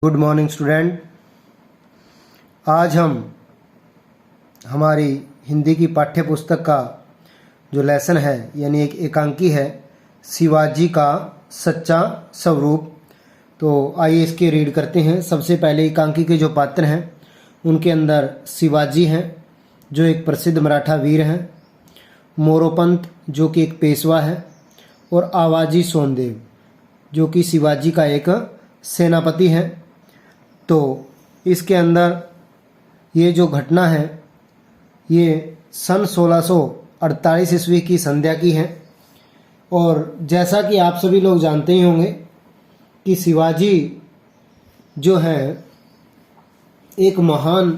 Good morning student. आज हम हमारी हिंदी की पाठ्य पुस्तक का जो लेसन है यानी एक एकांकी है शिवाजी का सच्चा स्वरूप। तो आइए इसके रीड करते हैं। सबसे पहले एकांकी के जो पात्र हैं उनके अंदर शिवाजी हैं जो एक प्रसिद्ध मराठा वीर हैं, मोरोपंत जो कि एक पेशवा है, और आवाजी सोनदेव जो कि शिवाजी का एक सेनापति है। तो इसके अंदर ये जो घटना है ये सन 1648 ईस्वी की संध्या की है। और जैसा कि आप सभी लोग जानते ही होंगे कि शिवाजी जो है एक महान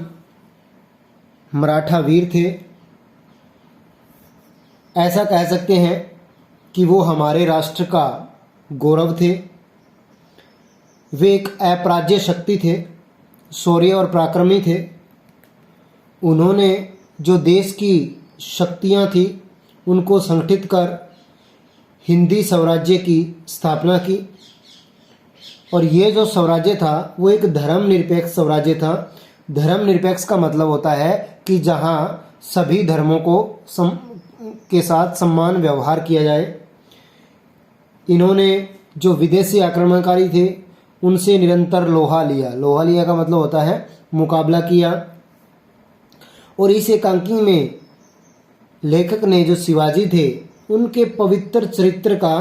मराठा वीर थे। ऐसा कह सकते हैं कि वो हमारे राष्ट्र का गौरव थे। वे एक अपराज्य शक्ति थे, शौर्य और पराक्रमी थे। उन्होंने जो देश की शक्तियां थी उनको संगठित कर हिंदी स्वराज्य की स्थापना की। और ये जो स्वराज्य था वो एक धर्मनिरपेक्ष स्वराज्य था। धर्मनिरपेक्ष का मतलब होता है कि जहाँ सभी धर्मों को के साथ समान व्यवहार किया जाए। इन्होंने जो विदेशी आक्रमणकारी थे उनसे निरंतर लोहा लिया का मतलब होता है मुकाबला किया। और इस एकांकी में लेखक ने जो शिवाजी थे उनके पवित्र चरित्र का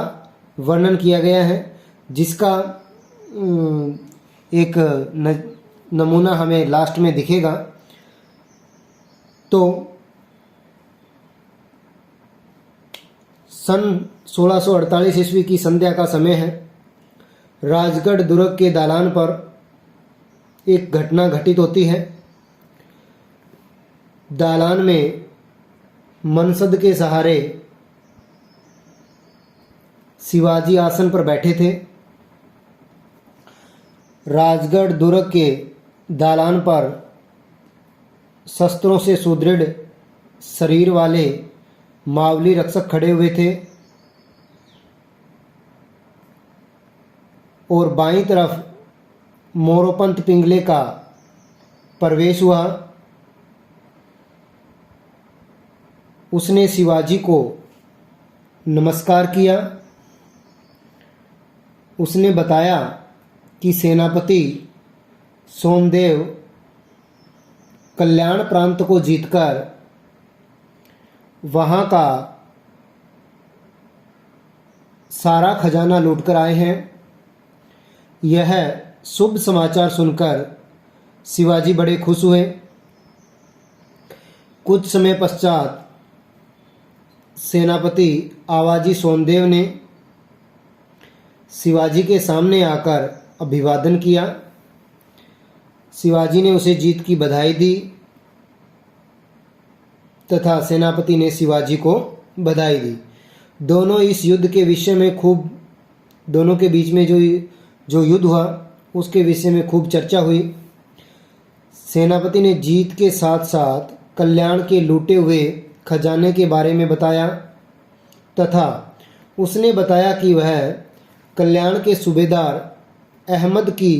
वर्णन किया गया है, जिसका एक नमूना हमें लास्ट में दिखेगा। तो सन 1648 ईस्वी की संध्या का समय है। राजगढ़ दुर्ग के दालान पर एक घटना घटित होती है। दालान में मनसद के सहारे शिवाजी आसन पर बैठे थे। राजगढ़ दुर्ग के दालान पर शस्त्रों से सुदृढ़ शरीर वाले मावली रक्षक खड़े हुए थे और बाईं तरफ मोरोपंत पिंगले का प्रवेश हुआ। उसने शिवाजी को नमस्कार किया। उसने बताया कि सेनापति सोनदेव कल्याण प्रांत को जीतकर वहाँ का सारा खजाना लूटकर आए हैं। यह शुभ समाचार सुनकर शिवाजी बड़े खुश हुए। कुछ समय पश्चात सेनापति आवाजी सोनदेव ने शिवाजी के सामने आकर अभिवादन किया। शिवाजी ने उसे जीत की बधाई दी तथा सेनापति ने शिवाजी को बधाई दी। दोनों इस युद्ध के विषय में दोनों के बीच में जो युद्ध हुआ उसके विषय में खूब चर्चा हुई। सेनापति ने जीत के साथ साथ कल्याण के लूटे हुए खजाने के बारे में बताया तथा उसने बताया कि वह कल्याण के सूबेदार अहमद की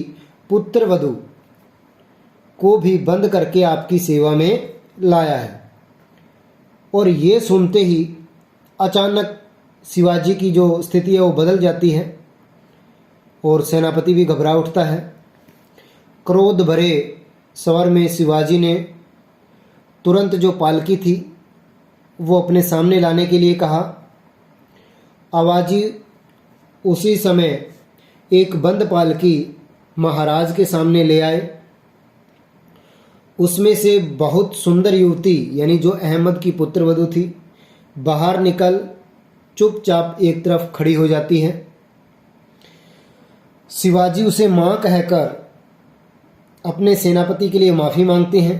पुत्र वधू को भी बंद करके आपकी सेवा में लाया है। और ये सुनते ही अचानक शिवाजी की जो स्थिति है वो बदल जाती है और सेनापति भी घबरा उठता है। क्रोध भरे स्वर में शिवाजी ने तुरंत जो पालकी थी वो अपने सामने लाने के लिए कहा। आवाजी उसी समय एक बंद पालकी महाराज के सामने ले आए। उसमें से बहुत सुंदर युवती यानी जो अहमद की पुत्रवधू थी बाहर निकल चुपचाप एक तरफ खड़ी हो जाती है। शिवाजी उसे मां कहकर अपने सेनापति के लिए माफ़ी मांगते हैं।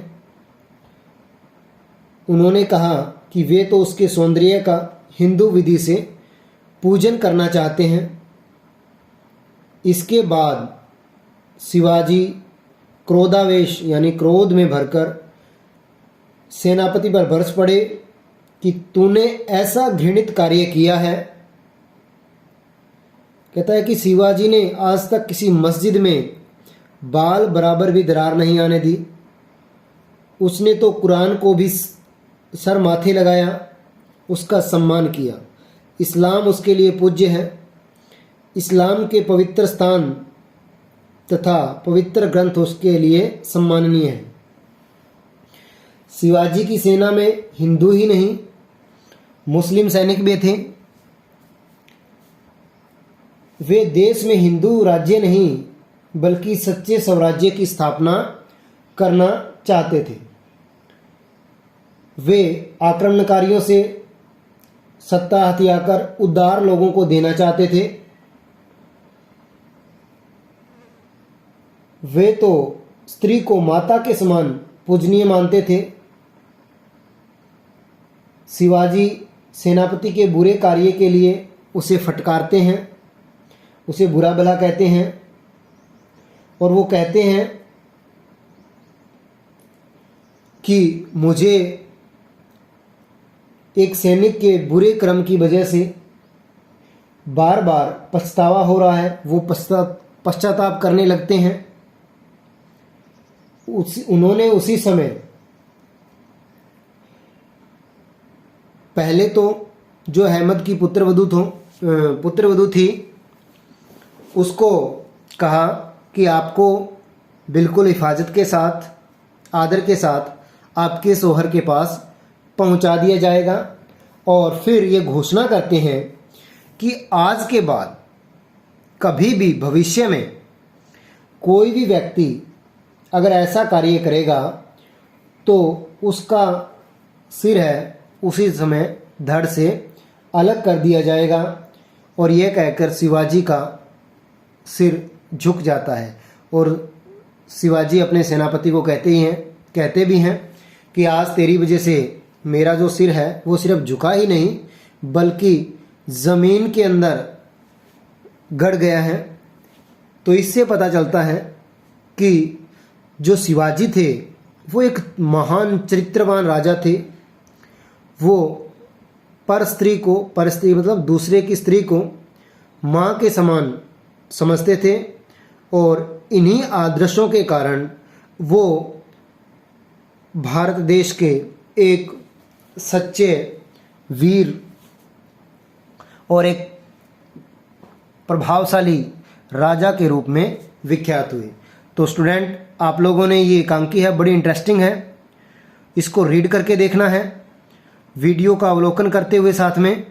उन्होंने कहा कि वे तो उसके सौंदर्य का हिंदू विधि से पूजन करना चाहते हैं। इसके बाद शिवाजी क्रोधावेश यानी क्रोध में भरकर सेनापति पर बरस पड़े कि तूने ऐसा घृणित कार्य किया है। कहता है कि शिवाजी ने आज तक किसी मस्जिद में बाल बराबर भी दरार नहीं आने दी। उसने तो कुरान को भी सर माथे लगाया, उसका सम्मान किया। इस्लाम उसके लिए पूज्य है। इस्लाम के पवित्र स्थान तथा पवित्र ग्रंथ उसके लिए सम्माननीय है। शिवाजी की सेना में हिंदू ही नहीं, मुस्लिम सैनिक भी थे। वे देश में हिंदू राज्य नहीं बल्कि सच्चे स्वराज्य की स्थापना करना चाहते थे। वे आक्रमणकारियों से सत्ता हथियाकर उदार लोगों को देना चाहते थे। वे तो स्त्री को माता के समान पूजनीय मानते थे। शिवाजी सेनापति के बुरे कार्य के लिए उसे फटकारते हैं, उसे बुरा भला कहते हैं और वो कहते हैं कि मुझे एक सैनिक के बुरे क्रम की वजह से बार बार पछतावा हो रहा है। वो पश्चाताप करने लगते हैं। उन्होंने उसी समय पहले तो जो अहमद की पुत्रवधू थी उसको कहा कि आपको बिल्कुल हिफाजत के साथ, आदर के साथ आपके शोहर के पास पहुंचा दिया जाएगा। और फिर ये घोषणा करते हैं कि आज के बाद कभी भी भविष्य में कोई भी व्यक्ति अगर ऐसा कार्य करेगा तो उसका सिर है उसी समय धड़ से अलग कर दिया जाएगा। और यह कहकर शिवाजी का सिर झुक जाता है और शिवाजी अपने सेनापति को कहते भी हैं कि आज तेरी वजह से मेरा जो सिर है वो सिर्फ झुका ही नहीं बल्कि ज़मीन के अंदर गड़ गया है। तो इससे पता चलता है कि जो शिवाजी थे वो एक महान चरित्रवान राजा थे। वो पर स्त्री मतलब दूसरे की स्त्री को माँ के समान समझते थे और इन्हीं आदर्शों के कारण वो भारत देश के एक सच्चे वीर और एक प्रभावशाली राजा के रूप में विख्यात हुए। तो स्टूडेंट, आप लोगों ने ये एकांकी है, बड़ी इंटरेस्टिंग है, इसको रीड करके देखना है, वीडियो का अवलोकन करते हुए साथ में,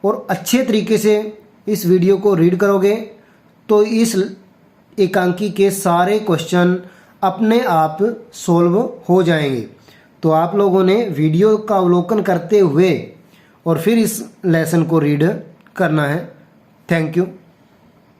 और अच्छे तरीके से इस वीडियो को रीड करोगे तो इस एकांकी के सारे क्वेश्चन अपने आप सॉल्व हो जाएंगे। तो आप लोगों ने वीडियो का अवलोकन करते हुए और फिर इस लेसन को रीड करना है। Thank you.